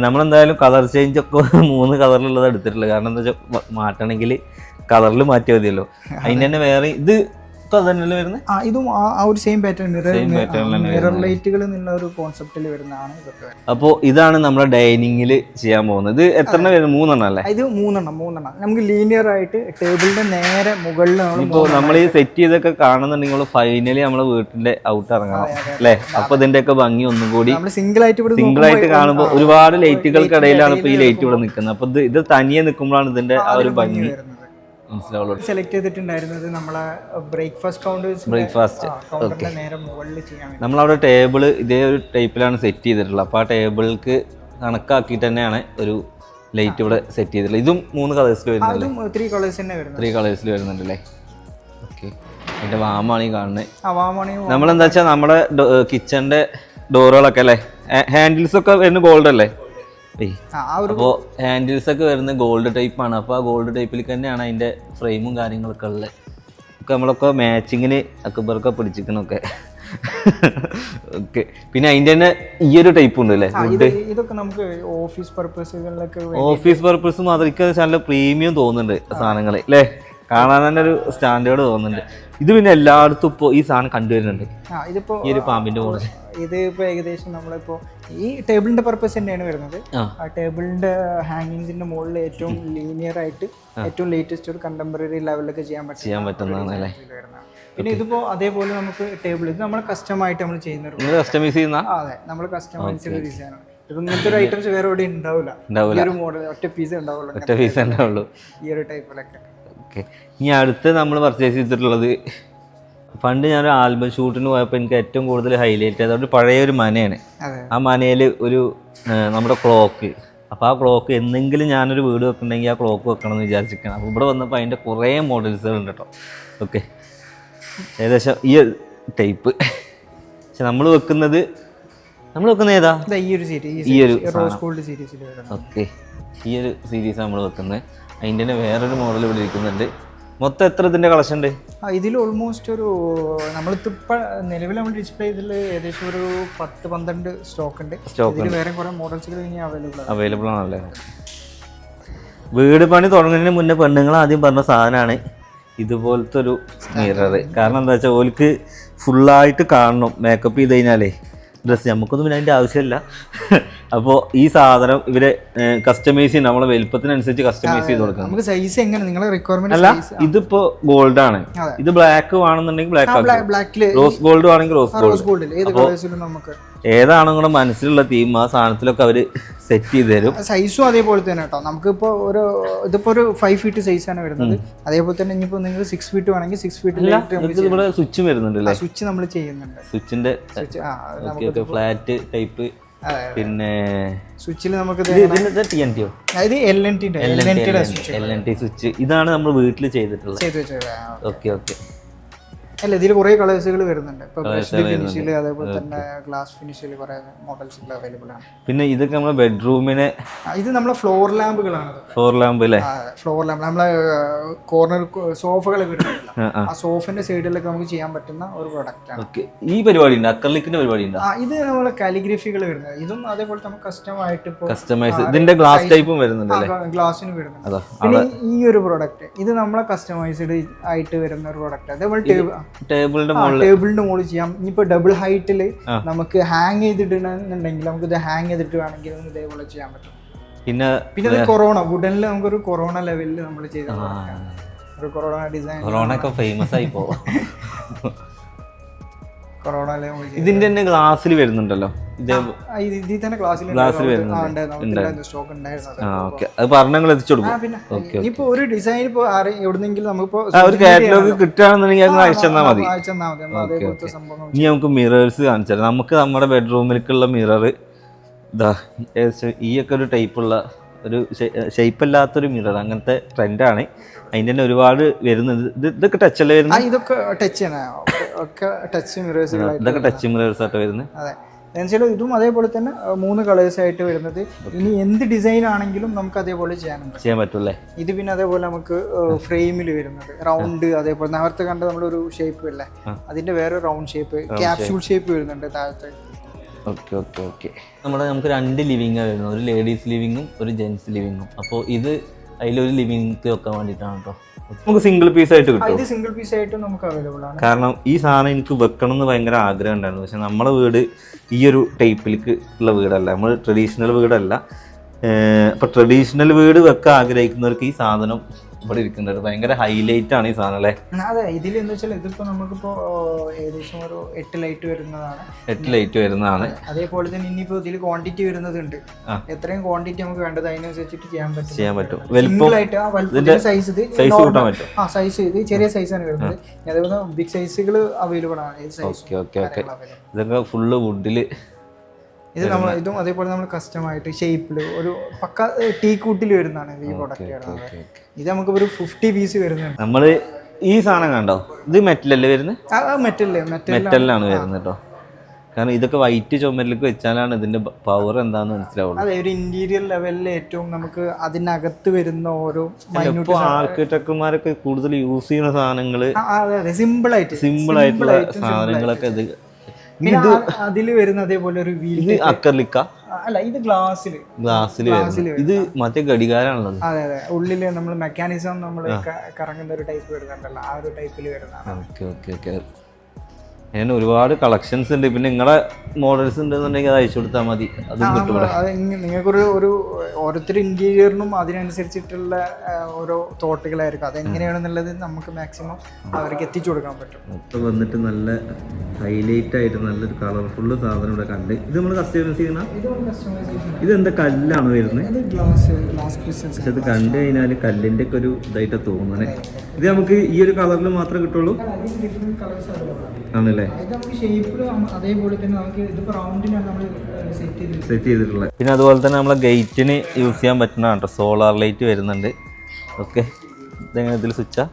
നമ്മളെന്തായാലും കളർ ചേഞ്ച് ഒക്കെ 3 കളറിലുള്ളത് എടുത്തിട്ടുള്ളത്. കാരണം എന്താ വെച്ചാൽ മാറ്റണമെങ്കിൽ കളറിൽ മാറ്റിയാൽ മതിയല്ലോ. അതിന് തന്നെ വേറെ ഇത് തന്നെയല്ലേ വരുന്നത്? ഇതും ആ ഒരു സെയിം പാറ്റേൺ മിറർ ലൈറ്റുകൾ എന്നുള്ള ഒരു കോൺസെപ്റ്റിൽ വരുന്നതാണ് ഇതൊക്കെ. അപ്പോൾ ഇതാണ് നമ്മുടെ ഡൈനിങ്ങിൽ ചെയ്യാൻ പോകുന്നത്. ഇത് എത്ര വരും? 3 അല്ലേ? ഇത് 3 നമുക്ക് ലീനിയർ ആയിട്ട് ടേബിളിന്റെ നേരെ മുകളിൽ. ഇപ്പോൾ നമ്മൾ ഈ സെറ്റ് ചെയ്തൊക്കെ കാണുന്നുണ്ടെങ്കിൽ ഫൈനലി നമ്മളെ വീട്ടിന്റെ ഔട്ട് ഇറങ്ങണം അല്ലേ? അപ്പൊ ഇതിന്റെ ഒക്കെ ഭംഗി ഒന്നും കൂടി സിംഗിൾ ആയിട്ട് കാണുമ്പോൾ ഒരുപാട് ലൈറ്റുകൾക്കിടയിലാണ് ഇപ്പൊ ഈ ലൈറ്റ് ഇവിടെ നിൽക്കുന്നത്. അപ്പൊ ഇത് തനിയെ നിൽക്കുമ്പോഴാണ് ഇതിന്റെ ആ ഒരു ഭംഗി സെലക്ട് ചെയ്തിട്ടുണ്ടായിരുന്നത് നമ്മളെ ബ്രേക്ക്ഫാസ്റ്റ് നേരെ മുകളിൽ ചെയ്യാൻ. നമ്മളവിടെ ടേബിൾ ഇതേ ഒരു ടൈപ്പിലാണ് സെറ്റ് ചെയ്തിട്ടുള്ളത്. അപ്പോൾ ആ ടേബിൾക്ക് കണക്കാക്കിയിട്ട് തന്നെയാണ് ഒരു ലൈറ്റ് ഇവിടെ സെറ്റ് ചെയ്തിട്ടുള്ളത്. ഇതും 3 കളേഴ്സിൽ വരുന്നുണ്ട്. 3 കളേഴ്സ് തന്നെ വരുന്നത്. 3 കളേഴ്സിൽ വരുന്നുണ്ടല്ലേ? ഓക്കെ, അതിന്റെ വാമാണ് ഈ കാണുന്നത്. നമ്മളെന്താ വെച്ചാൽ നമ്മുടെ കിച്ചന്റെ ഡോറുകളൊക്കെ അല്ലേ, ഹാൻഡിൽസ് ഒക്കെ വരുന്ന ഗോൾഡ് അല്ലേ? അപ്പോൾ ഹാൻഡിൽസ് ഒക്കെ വരുന്നത് ഗോൾഡ് ടൈപ്പാണ്. അപ്പോൾ ആ ഗോൾഡ് ടൈപ്പിൽ തന്നെയാണ് അതിൻ്റെ ഫ്രെയിമും കാര്യങ്ങളൊക്കെ ഉള്ളത്. ഒക്കെ നമ്മളൊക്കെ മാച്ചിങ്ങിന് അക്ബറൊക്കെ പിടിച്ചിരിക്കണൊക്കെ. ഓക്കെ, പിന്നെ അതിൻ്റെ തന്നെ ഈ ഒരു ടൈപ്പ് ഉണ്ട് അല്ലേ? ഇതൊക്കെ നമുക്ക് ഓഫീസ് പർപ്പസുകളിലൊക്കെ. ഓഫീസ് പർപ്പസ് മാത്രം നല്ല പ്രീമിയം തോന്നുന്നുണ്ട് സാധനങ്ങൾ അല്ലേ? കാണാൻ തന്നെ ഒരു സ്റ്റാൻഡേർഡ് തോന്നുന്നുണ്ട്. ഇത് പിന്നെ എല്ലായിടത്തും ഇപ്പോൾ ഈ സാധനം കണ്ടുവരുന്നുണ്ട്. ഈ ഒരു പാമ്പിന്റെ മോഡൽ ഇത് ഇപ്പോൾ ഏകദേശം നമ്മളിപ്പോൾ ഈ ടേബിളിന്റെ പർപ്പസ് തന്നെയാണ് വരുന്നത്. ആ ടേബിളിന്റെ ഹാങ്ങിങ്സിന്റെ മുകളിൽ ഏറ്റവും ലീനിയർ ആയിട്ട് ഏറ്റവും ലേറ്റസ്റ്റ് ഒരു കണ്ടംപററി ലെവലിലൊക്കെ ചെയ്യാൻ പറ്റുന്നതാണ് അല്ലേ? പിന്നെ ഇതിപ്പോ അതേപോലെ നമുക്ക് ടേബിൾ ഇത് നമ്മൾ കസ്റ്റമായിട്ട് നമ്മൾ ചെയ്യുന്ന. അതെ, നമ്മൾ കസ്റ്റമൈസ്ഡ് ഡിസൈനാണ്. ഇപ്പൊ ഇങ്ങനത്തെ ഒരു ഐറ്റംസ് വേറെ എവിടെ ഉണ്ടാവില്ല. ഒരു മോഡൽ ഒറ്റ പീസ് ഉണ്ടാവുള്ളൂ ഈ ഒരു ടൈപ്പിലൊക്കെ. ഓക്കെ, ഇനി അടുത്ത് നമ്മൾ പർച്ചേസ് ചെയ്തിട്ടുള്ളത്, പണ്ട് ഞാനൊരു ആൽബം ഷൂട്ടിന് പോയപ്പോൾ എനിക്ക് ഏറ്റവും കൂടുതൽ ഹൈലൈറ്റ് ചെയ്ത ഒരു പഴയ ഒരു മനയാണ്. ആ മനയിൽ ഒരു നമ്മുടെ ക്ലോക്ക്. അപ്പോൾ ആ ക്ലോക്ക് എന്തെങ്കിലും ഞാനൊരു വീട് വെക്കുന്നുണ്ടെങ്കിൽ ആ ക്ലോക്ക് വെക്കണം എന്ന് വിചാരിച്ചിരിക്കണം. അപ്പോൾ ഇവിടെ വന്നപ്പോൾ അതിൻ്റെ കുറേ മോഡൽസുകൾ ഉണ്ട് കേട്ടോ. ഓക്കെ, ഏകദേശം ഈ ടൈപ്പ്. പക്ഷെ നമ്മൾ വെക്കുന്നത് ഏതാ? ഈ ഒരു ഓക്കെ, ഈ ഒരു സീരീസ് നമ്മൾ വെക്കുന്നത്. അതിൻ്റെ തന്നെ വേറൊരു മോഡൽ ഇവിടെ ഇരിക്കുന്നുണ്ട്. മൊത്തം എത്ര ഇതിൻ്റെ കളക്ഷൻ ഉണ്ട്? ഇതിൽ ഓൾമോസ്റ്റ് ഒരു നമ്മളിപ്പോൾ നിലവിൽ നമ്മൾ ഡിസ്പ്ലേ ചെയ്തിൽ ഏകദേശം ഒരു 10-12 സ്റ്റോക്ക് ഉണ്ട്. വേറെ കുറേ മോഡൽസുകൾ ഇനി അവൈലബിൾ ആണല്ലേ? വീട് പണി തുടങ്ങുന്നതിന് മുന്നേ പെണ്ണുങ്ങൾ ആദ്യം പറഞ്ഞ സാധനമാണ് ഇതുപോലത്തെ ഒരു മിറർ. കാരണം എന്താ വെച്ചാൽ ഓൾക്ക് ഫുള്ളായിട്ട് കാണണം മേക്കപ്പ് ചെയ്ത് കഴിഞ്ഞാലേ ഡ്രസ്സ്. നമുക്കൊന്നും പിന്നെ അതിൻ്റെ ആവശ്യമില്ല. അപ്പോൾ ഈ സാധനം ഇവരെ കസ്റ്റമൈസ് ചെയ്യും, നമ്മളെ വലുപ്പത്തിനനുസരിച്ച് കസ്റ്റമൈസ് ചെയ്ത് കൊടുക്കണം. നമുക്ക് സൈസ് എങ്ങനെ നിങ്ങളെ റിക്വയർമെന്റ് അല്ല, ഇതിപ്പോ ഗോൾഡ് ആണ്. ഇത് ബ്ലാക്ക് വേണമെന്നുണ്ടെങ്കിൽ ബ്ലാക്ക്, റോസ് ഗോൾഡ് വേണമെങ്കിൽ റോസ് ഗോൾഡ്. ഏതാണ് നിങ്ങളുടെ മനസ്സിലുള്ള തീം ആ സാധനത്തിലൊക്കെ അവര് സെറ്റ് ചെയ്ത് തരും. സൈസും അതേപോലെ തന്നെ കേട്ടോ. നമുക്കിപ്പോൾ ഇതിപ്പോ ഒരു 5 ഫീറ്റ് സൈസാണ് വരുന്നത്. അതേപോലെ തന്നെ ഇനിയിപ്പോൾ നിങ്ങൾ 6 ഫീറ്റ് വേണമെങ്കിൽ 6 ഫീറ്റ് ഇവിടെ സ്വിച്ചും വരുന്നുണ്ട്. സ്വിച്ച് നമ്മൾ ചെയ്യുന്നുണ്ട്. സ്വിച്ചിന്റെ ഫ്ലാറ്റ് ടൈപ്പ്. പിന്നെ സ്വിച്ചിൽ നമുക്ക് LNT സ്വിച്ച്. ഇതാണ് നമ്മൾ വീട്ടിൽ ചെയ്തിട്ടുള്ളത്. Okay okay. അല്ല ഇതിൽ കുറേ കളേഴ്സുകൾ വരുന്നുണ്ട്. ഇപ്പോൾ ബ്രഷ്ഡ് ഫിനിഷിൽ അതേപോലെ തന്നെ ഗ്ലാസ് ഫിനിഷിൽ കുറേ മോഡൽസുകൾ അവൈലബിൾ ആണ്. പിന്നെ ഇതൊക്കെ നമ്മുടെ ബെഡ്റൂമിനെ ഇത് നമ്മളെ ഫ്ലോർ ലാമ്പുകളാണ്. ഫ്ലോർ ലാമ്പ് അല്ലേ? ഫ്ലോർ ലാമ്പ് നമ്മളെ കോർണർ സോഫകളൊക്കെ വരുന്നില്ല, ആ സോഫിന്റെ സൈഡിലൊക്കെ നമുക്ക് ചെയ്യാൻ പറ്റുന്ന ഒരു പ്രൊഡക്റ്റ് ആണ്. ഈ പരിപാടി ഉണ്ട്, അക്രലിക്കിന്റെ പരിപാടി ഉണ്ട്. ഇത് നമ്മളെ കാലിഗ്രഫികൾ വരുന്നത്. ഇതും അതേപോലെ നമുക്ക് കസ്റ്റമായിട്ട് കസ്റ്റമൈസ് ഇതിന്റെ ഗ്ലാസ് ടൈപ്പും വരുന്നുണ്ട്, ഗ്ലാസിന് വരുന്നുണ്ട്. പിന്നെ ഈ ഒരു പ്രൊഡക്റ്റ് ഇത് നമ്മളെ കസ്റ്റമൈസ്ഡ് ആയിട്ട് വരുന്ന ഒരു പ്രൊഡക്റ്റ്. അതേപോലെ ടേബിളിന്റെ മുകളിൽ ചെയ്യാം. ഇനിയിപ്പോ ഡബിൾ ഹൈറ്റിൽ നമുക്ക് ഹാങ് ചെയ്തിട്ടുണ്ടെങ്കിൽ നമുക്ക് ഇത് ഹാങ് ചെയ്തിട്ട് വേണമെങ്കിൽ ഇതേപോലെ ചെയ്യാൻ പറ്റും. പിന്നെ കൊറോണ വുഡനിൽ നമുക്കൊരു കൊറോണ ലെവലിൽ നമ്മൾ ചെയ്ത ഒരു കൊറോണ ഡിസൈൻ. കൊറോണ ഒക്കെ ഫേമസ് ആയി പോകും. കൊറോണ ഇതിന്റെ തന്നെ ഗ്ലാസ്സിൽ വരുന്നുണ്ടല്ലോ, ഇതിൽ തന്നെ ഗ്ലാസ്സിൽ സ്റ്റോക്ക് ഉണ്ടായിരുന്നു. അത് പറഞ്ഞങ്ങൾ എത്തിച്ചു കൊടുക്കും. ഇനിയിപ്പോ ഒരു ഡിസൈൻ ഇപ്പൊ എവിടുന്നെങ്കിലും നമുക്കിപ്പോ ഒരു കാറ്റലോഗ് കിട്ടുകയാണെന്നുണ്ടെങ്കിൽ അത് അയച്ചു തന്നാൽ മതി. ഇനി നമുക്ക് മിറേഴ്സ് കാണിച്ചാൽ നമുക്ക് നമ്മുടെ ബെഡ്റൂമിലേക്കുള്ള മിറർ ഇതാ ഈ ഒക്കെ ഒരു ടൈപ്പുള്ള ഒരു ഷേപ്പല്ലാത്തൊരു മിറർ, അങ്ങനത്തെ ട്രെൻഡാണ്. അതിൻ്റെ തന്നെ ഒരുപാട് വരുന്നത്. ഇതൊക്കെ ടച്ച് അല്ലേ വരുന്നത്? ഇതൊക്കെ ടച്ച് ടച്ച് മിറേഴ്സ്, ഇതൊക്കെ ടച്ച് മിറേഴ്സ് ആയിട്ട് വരുന്നത്. അതെ, എന്നുവെച്ചാൽ ഇതും അതേപോലെ തന്നെ 3 കളേഴ്സ് ആയിട്ട് വരുന്നത്. ഇനി എന്ത് ഡിസൈൻ ആണെങ്കിലും നമുക്ക് അതേപോലെ ചെയ്യാൻ പറ്റുമല്ലേ? ഇത് പിന്നെ അതേപോലെ നമുക്ക് ഫ്രെയിമിൽ വരുന്നത് റൗണ്ട്, അതേപോലെ നേരത്തെ കണ്ട നമ്മളൊരു ഷേപ്പ് അല്ലേ, അതിന്റെ വേറെ റൗണ്ട് ഷേപ്പ്, ക്യാപ്സ്യൂൾ ഷേപ്പ് വരുന്നുണ്ട് താഴത്തെ. ഓക്കെ നമ്മുടെ നമുക്ക് 2 ലിവിംഗാണ് വരുന്നത്, ഒരു ലേഡീസ് ലിവിങ്ങും ഒരു ജെൻസ് ലിവിങ്ങും. അപ്പോൾ ഇത് അതിലൊരു ലിവിംഗ് വെക്കാൻ വേണ്ടിയിട്ടാണ് കേട്ടോ. നമുക്ക് സിംഗിൾ പീസ് ആയിട്ട് കിട്ടും. ഇത് സിംഗിൾ പീസ് ആയിട്ട് നമുക്ക് അവൈലബിൾ ആണ്. കാരണം ഈ സാധനം എനിക്ക് വെക്കണം എന്ന് ഭയങ്കര ആഗ്രഹം ഉണ്ടായിരുന്നു. പക്ഷെ നമ്മുടെ വീട് ഈ ഒരു ടൈപ്പിലേക്ക് ഉള്ള വീടല്ല, നമ്മൾ ട്രഡീഷണൽ വീടല്ല. അപ്പോൾ ട്രഡീഷണൽ വീട് വെക്കാൻ ആഗ്രഹിക്കുന്നവർക്ക് ഈ സാധനം ഇവിടെ ഇരിക്കുന്നത് ഭയങ്കര ഹൈലൈറ്റ് ആണ് ഈ സാധനം അല്ലേ? അതെ, ഇതിൽ എന്താ വെച്ചാൽ ഇതിപ്പോ നമുക്കിപ്പോ ഏകദേശം ഒരു 8 ലൈറ്റ് വരുന്നതാണ്. 8 ലൈറ്റ് വരുന്നതാണ്. അതേപോലെ തന്നെ ഇനിയിപ്പോ ഇതിൽ ക്വാണ്ടിറ്റി വരുന്നതുണ്ട്. എത്രയും ക്വാണ്ടിറ്റി നമുക്ക് വേണ്ടത് അതിനനുസരിച്ചിട്ട് ചെയ്യാൻ പറ്റും. സൈസ് ഇത് ചെറിയ സൈസാണ് വരുന്നത്. അതേപോലെ ബിഗ് സൈസുകൾ അവൈലബിൾ ആണ്. ഇതൊക്കെ ഫുള്ള് വുഡില്. ഇതും അതേപോലെ നമ്മൾ കസ്റ്റമായിട്ട് ഷേപ്പിൽ ഒരു പക്ക ടീ കൂട്ടിൽ വരുന്നതാണ് ഈ പ്രൊഡക്റ്റ്. ഇത് നമുക്ക് ഒരു 50 പീസ് വരുന്നുണ്ട്. നമ്മള് ഈ സാധനം കണ്ടോ, ഇത് മെറ്റലല്ലേ വരുന്നത്? മെറ്റലിലാണ് വരുന്നത് കേട്ടോ. കാരണം ഇതൊക്കെ വൈറ്റ് ചുമരിലേക്ക് വെച്ചാലാണ് ഇതിന്റെ പവർ എന്താന്ന് മനസ്സിലാവുള്ളൂ. അതെ, ഒരു ഇന്റീരിയർ ലെവലിൽ ഏറ്റവും നമുക്ക് അതിനകത്ത് വരുന്ന ഓരോ ആർക്കിടെക്ടർമാരൊക്കെ കൂടുതൽ യൂസ് ചെയ്യുന്ന സാധനങ്ങള് സിമ്പിൾ ആയിട്ടുള്ള സാധനങ്ങളൊക്കെ ഇത്. അതില് വരുന്ന അതേപോലെ ഒരു വീൽ അക്രലിക്ക അല്ല, ഇത് ഗ്ലാസ്സിൽ ഇത് മറ്റേ ഘടികാരാണുള്ളത്. അതെ, ഉള്ളില് നമ്മൾ മെക്കാനിസം നമ്മൾ കറങ്ങുന്ന ഒരു ടൈപ്പ് വരുന്നുണ്ടല്ലോ, ആ ഒരു ടൈപ്പിൽ വരുന്നതാണ്. അങ്ങനെ ഒരുപാട് കളക്ഷൻസ് ഉണ്ട്. പിന്നെ നിങ്ങളെ മോഡൽസ് ഉണ്ടെന്നുണ്ടെങ്കിൽ അത് അയച്ചു കൊടുത്താൽ മതി. അതും കിട്ടും. നിങ്ങൾക്കൊരു ഓരോരുത്തർ ഇന്റീരിയറിനും അതിനനുസരിച്ചിട്ടുള്ള ഓരോ തോട്ടുകളായിരിക്കും. അതെങ്ങനെയാണെന്നുള്ളത് നമുക്ക് മാക്സിമം അവർക്ക് എത്തിച്ചു കൊടുക്കാൻ പറ്റും. മൊത്തം വന്നിട്ട് നല്ല ഹൈലൈറ്റ് ആയിട്ട് നല്ലൊരു കളർഫുള്ള് സാധനം ഇവിടെ കണ്ട്. ഇത് നമ്മൾ കസ്റ്റമൈസ് ചെയ്യുന്ന ഇത് എന്താ കല്ലാണ് വരുന്നത്? പക്ഷെ അത് കണ്ടു കഴിഞ്ഞാൽ കല്ലിൻ്റെ ഒക്കെ ഒരു ഇതായിട്ട് തോന്നണേ. ഇത് നമുക്ക് ഈ ഒരു കളറിൽ മാത്രമേ കിട്ടുള്ളൂ ആണല്ലേ? സെറ്റ് ചെയ്തിട്ടുള്ളത്. പിന്നെ അതുപോലെ തന്നെ നമ്മളെ ഗേറ്റിന് യൂസ് ചെയ്യാൻ പറ്റുന്നതാണ്. സോളാർ ലൈറ്റ് വരുന്നുണ്ട്. ഓക്കെ, ഇതെങ്ങനെ ഇതിൽ സ്വിച്ചാ?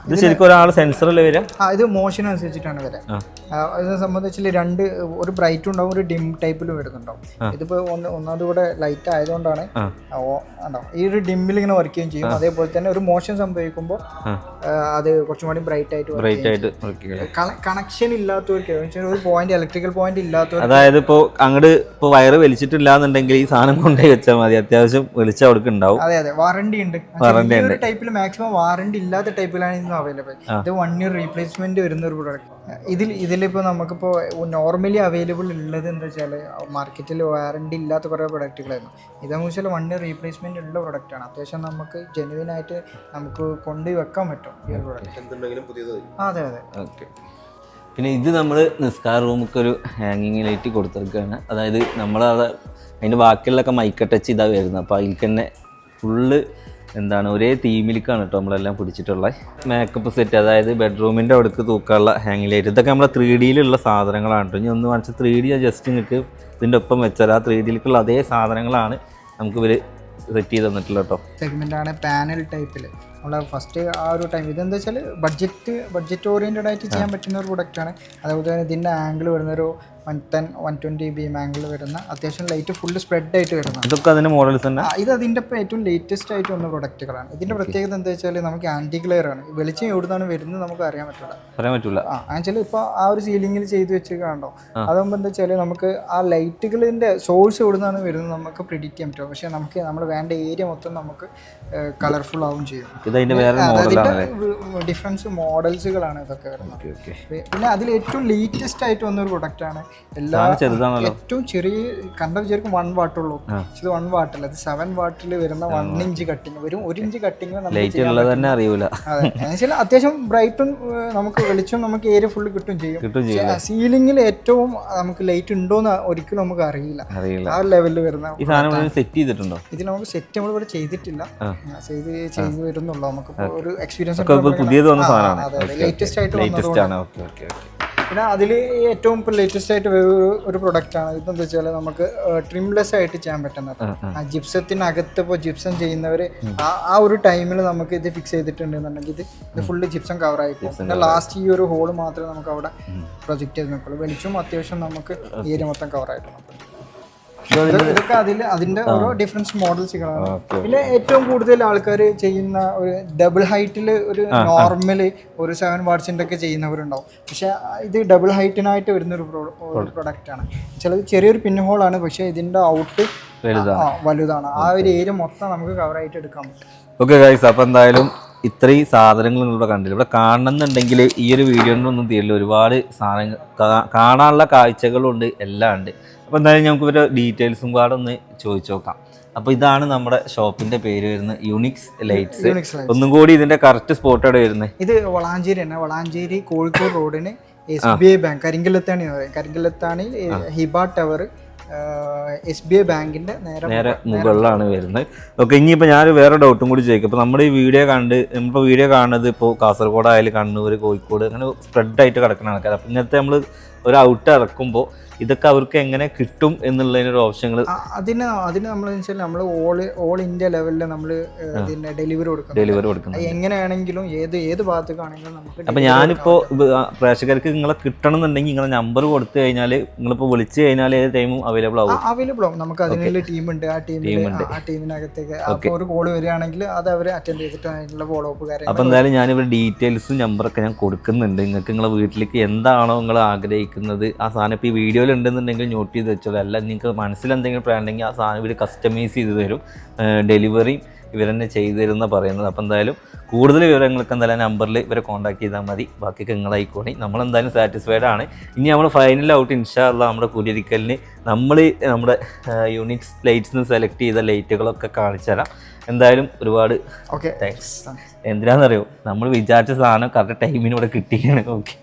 ഇത് ശരിക്കും ഒരാൾ സെൻസറല്ലേ വരിക? ഇത് മോഷൻ അനുസരിച്ചിട്ടാണ് വരിക. ഇതിനെ സംബന്ധിച്ചിൽ ഒരു ബ്രൈറ്റ് ഉണ്ടാവും, ഒരു ഡിം ടൈപ്പിൽ വരുന്നുണ്ടാവും. ഇതിപ്പോ ഒന്നാമത് കൂടെ ലൈറ്റ് ആയതുകൊണ്ടാണ് ഈ ഒരു ഡിമ്മിൽ ഇങ്ങനെ വർക്ക് ചെയ്യുകയും ചെയ്യും. അതേപോലെ തന്നെ ഒരു മോഷൻ സംഭവിക്കുമ്പോൾ അത് കുറച്ചും കൂടി ബ്രൈറ്റ് ആയിട്ട് കണക്ഷൻ ഇല്ലാത്തവർക്ക് ഒരു പോയിന്റ്, ഇലക്ട്രിക്കൽ പോയിന്റ് ഇല്ലാത്തവർക്ക്, അതായത് അങ്ങോട്ട് വയറ് വലിച്ചിട്ടില്ല എന്നുണ്ടെങ്കിൽ ഈ സാധനം കൊണ്ടുപോയി വെച്ചാൽ മതി. അത്യാവശ്യം വെളിച്ചം അവിടെ ഉണ്ടാവും. അതെ, വാറണ്ടി ഉണ്ട്. ടൈപ്പിൽ മാക്സിമം വാറണ്ടി ഇല്ലാത്ത ടൈപ്പിലാണ് ഇന്ന് അവൈലബിൾ. ഇത് 1 ഇയർ റീപ്ലേസ്മെന്റ് വരുന്ന ഒരു പ്രൊഡക്റ്റ്. ഇതിലിപ്പോൾ നമുക്കിപ്പോൾ നോർമലി അവൈലബിൾ ഉള്ളത് എന്താ വെച്ചാൽ മാർക്കറ്റിൽ വാറണ്ടി ഇല്ലാത്ത കുറേ പ്രൊഡക്റ്റുകളായിരുന്നു. ഇതെന്ന് വെച്ചാൽ 1 ഇയർ റീപ്ലേസ്മെന്റ് ഉള്ള പ്രൊഡക്റ്റാണ്. അത്യാവശ്യം നമുക്ക് ജെനുവിൻ ആയിട്ട് നമുക്ക് കൊണ്ടുപോയി വെക്കാൻ പറ്റും ഈ ഒരു പ്രൊഡക്റ്റ്. അതെ. ഓക്കെ, പിന്നെ ഇത് നമ്മൾ നിസ്കാർ റൂമൊക്കെ ഒരു ഹാങ്ങിങ് ലൈറ്റ് കൊടുത്തിരിക്കുകയാണ്. അതായത് നമ്മളവിടെ അതിൻ്റെ ബാക്കിയുള്ളൊക്കെ മൈക്ക ടച്ച് ഇതാണ് വരുന്നത്. അപ്പോൾ അതിൽ തന്നെ ഫുള്ള് ഒരേ തീമിലേക്കാണ് കേട്ടോ നമ്മളെല്ലാം പിടിച്ചിട്ടുള്ളത്. മേക്കപ്പ് സെറ്റ്, അതായത് ബെഡ്റൂമിൻ്റെ അവിടേക്ക് തൂക്കാനുള്ള ഹാങ്ങിങ് ലൈറ്റ്, ഇതൊക്കെ നമ്മളെ 3Dയിലുള്ള സാധനങ്ങളാണ് കേട്ടോ. ഇനി ഒന്ന് കാണിച്ചാൽ 3D ജസ്റ്റ് നിങ്ങൾക്ക് ഇതിൻ്റെ ഒപ്പം വെച്ചാൽ ആ 3Dയിലേക്കുള്ള അതേ സാധനങ്ങളാണ് നമുക്ക് ഇവർ സെറ്റ് ചെയ്ത് തന്നിട്ടുള്ളത് കേട്ടോ. സെഗ്മെൻ്റാണ് പാനൽ ടൈപ്പിൽ. നമ്മളെ ഫസ്റ്റ് ആ ഒരു ടൈം ഇതെന്താ വെച്ചാൽ ബഡ്ജറ്റ് ഓറിയൻറ്റഡ് ആയിട്ട് ചെയ്യാൻ പറ്റുന്ന ഒരു പ്രൊഡക്റ്റാണ്. അതുപോലെ തന്നെ ഇതിൻ്റെ ആംഗിൾ വരുന്നൊരു 110-120 ബീം ആംഗിൾ വരുന്ന അത്യാവശ്യം ലൈറ്റ് ഫുള്ള് സ്പ്രെഡ് ആയിട്ട് വരുന്നത്. ഇതൊക്കെ അതിൻ്റെ മോഡൽസ് തന്നെ. ഇത് അതിൻ്റെ ഇപ്പോൾ ഏറ്റവും ലേറ്റസ്റ്റ് ആയിട്ട് വന്ന പ്രൊഡക്റ്റുകളാണ്. ഇതിൻ്റെ പ്രത്യേകത എന്താ വെച്ചാൽ നമുക്ക് ആൻറ്റി ഗ്ലെയർ ആണ്. വെളിച്ചം എവിടുന്നാണ് വരുന്നത് നമുക്ക് അറിയാൻ പറ്റില്ല. ആക്ച്വലി ഇപ്പോൾ ആ ഒരു സീലിങ്ങിൽ ചെയ്ത് വെച്ച് കാണോ, അതാകുമ്പോൾ എന്താ വെച്ചാൽ നമുക്ക് ആ ലൈറ്റുകളിൻ്റെ സോഴ്സ് എവിടുന്നാണ് വരുന്നത് നമുക്ക് പ്രിഡിക്റ്റ് ചെയ്യാൻ പറ്റും. പക്ഷേ നമുക്ക് നമ്മൾ വേണ്ട ഏരിയ മൊത്തം നമുക്ക് കളർഫുൾ ആവും ചെയ്യും. ഡിഫറൻസ് മോഡൽസുകളാണ് ഇതൊക്കെ വരുന്നത്. പിന്നെ അതിൽ ഏറ്റവും ലേറ്റസ്റ്റ് ആയിട്ട് വന്നൊരു പ്രൊഡക്റ്റാണ്. ഏറ്റവും ചെറിയ കണ്ട വിചാരിക്കും 1 വാട്ടുള്ളൂ. ഇത് 1 വാട്ടല്ല, ഇത് 7 വാട്ടിൽ വരുന്ന 1 ഇഞ്ച് കട്ടിങ് വരും. 1 ഇഞ്ച് കട്ടിങ് അത്യാവശ്യം ബ്രൈറ്റും നമുക്ക് വെളിച്ചം നമുക്ക് ഏരിയ ഫുള്ള് കിട്ടും ചെയ്യും. സീലിംഗിൽ ഏറ്റവും നമുക്ക് ലൈറ്റ് ഉണ്ടോന്ന് ഒരിക്കലും നമുക്ക് അറിയില്ല. ആ ലെവലിൽ വരുന്ന ഇത് നമുക്ക് സെറ്റ് നമ്മൾ ഇവിടെ ചെയ്തിട്ടില്ല, ചെയ്ത് വരുന്നുള്ളൂ. നമുക്ക് ഒരു എക്സ്പീരിയൻസ് ലേറ്റസ്റ്റ് ആയിട്ട് വന്നതുകൊണ്ട്. പിന്നെ അതിൽ ഏറ്റവും ഇപ്പോൾ ലേറ്റസ്റ്റ് ആയിട്ട് ഒരു പ്രൊഡക്റ്റാണ്. ഇതെന്താ വെച്ചാൽ നമുക്ക് ട്രിംലെസ് ആയിട്ട് ചെയ്യാൻ പറ്റുന്നത്. ജിപ്സത്തിനകത്ത് ഇപ്പോൾ ജിപ്സം ചെയ്യുന്നവർ ആ ഒരു ടൈമിൽ നമുക്ക് ഇത് ഫിക്സ് ചെയ്തിട്ടുണ്ടെന്നുണ്ടെങ്കിൽ ഇത് ഫുള്ള് ജിപ്സം കവർ ആയിപ്പോൾ പിന്നെ ലാസ്റ്റ് ഈ ഒരു ഹോൾ മാത്രമേ നമുക്ക് അവിടെ പ്രൊജക്റ്റ് ചെയ്ത് നിൽക്കുള്ളൂ. വെളിച്ചം അത്യാവശ്യം നമുക്ക് ഏരിയ മൊത്തം കവർ ആയിട്ട് നോക്കും. ഇതൊക്കെ അതിന്റെ ഓരോ ഡിഫറൻസ് മോഡൽസുകളാണ്. പിന്നെ ഏറ്റവും കൂടുതൽ ആൾക്കാർ ചെയ്യുന്ന ഒരു ഡബിൾ ഹൈറ്റിൽ ഒരു നോർമൽ ഒരു 7 വാട്ട്സിൻ്റെ ഒക്കെ ചെയ്യുന്നവരുണ്ടാവും. പക്ഷെ ഇത് ഡബിൾ ഹൈറ്റിനായിട്ട് വരുന്നൊരു പ്രൊഡക്റ്റാണ്. ചിലത് ചെറിയൊരു പിൻ ഹോളാണ്, പക്ഷെ ഇതിന്റെ ഔട്ട് വലുതാണ്. ആ ഒരു ഏരിയ മൊത്തം നമുക്ക് കവറായിട്ട് എടുക്കാൻ പറ്റും. ഓക്കെ ഗൈസ്, അപ്പോൾ എന്തായാലും ഇത്രയും സാധനങ്ങൾ ഇവിടെ കണ്ടില്ല. ഇവിടെ കാണണമെന്നുണ്ടെങ്കിൽ ഈ ഒരു വീഡിയോയിലൊന്നും തീരില്ല. ഒരുപാട് സാധനങ്ങൾ കാണാനുള്ള കാഴ്ചകളുണ്ട്, എല്ലാം ഉണ്ട്. അപ്പോൾ എന്തായാലും നമുക്ക് ഇവരുടെ ഡീറ്റെയിൽസും കൂടെ ഒന്ന് ചോദിച്ചു നോക്കാം. അപ്പോൾ ഇതാണ് നമ്മുടെ ഷോപ്പിന്റെ പേര് വരുന്നത്, യുണിക്സ് ലൈറ്റ്സ്. ഒന്നും കൂടി ഇതിന്റെ കറക്റ്റ് സ്പോട്ട് എവിടെ വരുന്നത്? ഇത് വളാഞ്ചേരി തന്നെ, വളാഞ്ചേരി കോഴിക്കോട് റോഡിന് SBI ബാങ്ക് കരിങ്കല്ലത്താണി പറയും. കരിങ്കല്ലത്താണി ഹിബ ടവർ SBI ബാങ്കിന്റെ നേരെ മുകളിലാണ് വരുന്നത്. ഓക്കെ, ഇനിയിപ്പോൾ ഞാൻ വേറെ ഡൗട്ടും കൂടി ചോദിക്കും. ഇപ്പോൾ നമ്മുടെ ഈ വീഡിയോ നമ്മളിപ്പോൾ വീഡിയോ കാണുന്നത് ഇപ്പോൾ കാസർഗോഡ് ആയാലും കണ്ണൂർ, കോഴിക്കോട് അങ്ങനെ സ്പ്രെഡായിട്ട് കിടക്കുന്ന ആൾക്കാർ. അപ്പോൾ ഇങ്ങനത്തെ നമ്മൾ ഒരു ഔട്ട് ഇറക്കുമ്പോൾ ഇതൊക്കെ അവർക്ക് എങ്ങനെ കിട്ടും എന്നുള്ളതിനൊരു ഓപ്ഷനുകൾ അതിന് നമ്മൾ ഓൾ ഇന്ത്യ ലെവലിൽ നമ്മൾ ഇതിന്റെ ഡെലിവറി കൊടുക്കുന്നത്. എങ്ങനെയാണെങ്കിലും ഏത് ഭാഗത്തേക്കാണെങ്കിലും നമുക്ക്. അപ്പം ഞാനിപ്പോൾ പ്രേക്ഷകർക്ക് നിങ്ങളെ കിട്ടണം എന്നുണ്ടെങ്കിൽ നിങ്ങളെ നമ്പർ കൊടുത്തു കഴിഞ്ഞാൽ നിങ്ങളിപ്പോൾ വിളിച്ചു കഴിഞ്ഞാൽ ഏത് ടൈമും അവൈലബിൾ ആവും. നമുക്ക് അതിനുള്ള ടീമുണ്ട്. ആ ടീമിനകത്തേക്ക് ഒരു കോൾ വരികയാണെങ്കിൽ അത് അവർ അറ്റൻഡ് ചെയ്തിട്ട് അതിനുള്ള ഫോളോ അപ്പ് കാര്യം. അപ്പോൾ എന്തായാലും ഞാനിവിടെ ഡീറ്റെയിൽസും നമ്പറൊക്കെ ഞാൻ കൊടുക്കുന്നുണ്ട്. നിങ്ങൾക്ക് നിങ്ങളെ വീട്ടിലേക്ക് എന്താണോ നിങ്ങൾ ആഗ്രഹിക്കുന്നത് ആ സാധനം ഇപ്പോൾ ഈ വീഡിയോ ഉണ്ടെന്നുണ്ടെങ്കിൽ നോട്ട് ചെയ്ത് വെച്ചോളൂ. അല്ല നിങ്ങൾക്ക് മനസ്സിലെന്തെങ്കിലും പ്ലാൻ ഉണ്ടെങ്കിൽ ആ സാധനം ഇവർ കസ്റ്റമൈസ് ചെയ്ത് തരും. ഡെലിവറിയും ഇവർ തന്നെ ചെയ്തു തരുന്ന പറയുന്നത്. അപ്പോൾ എന്തായാലും കൂടുതൽ വിവരങ്ങൾക്ക് എന്തായാലും നമ്പറിൽ ഇവരെ കോൺടാക്ട് ചെയ്താൽ മതി. ബാക്കിയൊക്കെ നിങ്ങളായിക്കോണി. നമ്മളെന്തായാലും സാറ്റിസ്ഫൈഡ് ആണ്. ഇനി നമ്മൾ ഫൈനൽ ഔട്ട് ഇൻഷാ അല്ലാഹ് നമ്മുടെ കുടിയിരിക്കലിന് നമ്മുടെ യുണിക്സ് ലൈറ്റ്സിന് സെലക്ട് ചെയ്ത ലൈറ്റുകളൊക്കെ കാണിച്ചു തരാം. എന്തായാലും ഒരുപാട് താങ്ക്സ്. എന്തിനാണെന്നറിയോ, നമ്മൾ വിചാരിച്ച സാധനം കറക്റ്റ് ടൈമിന് ഇവിടെ കിട്ടിയാണ്. ഓക്കെ.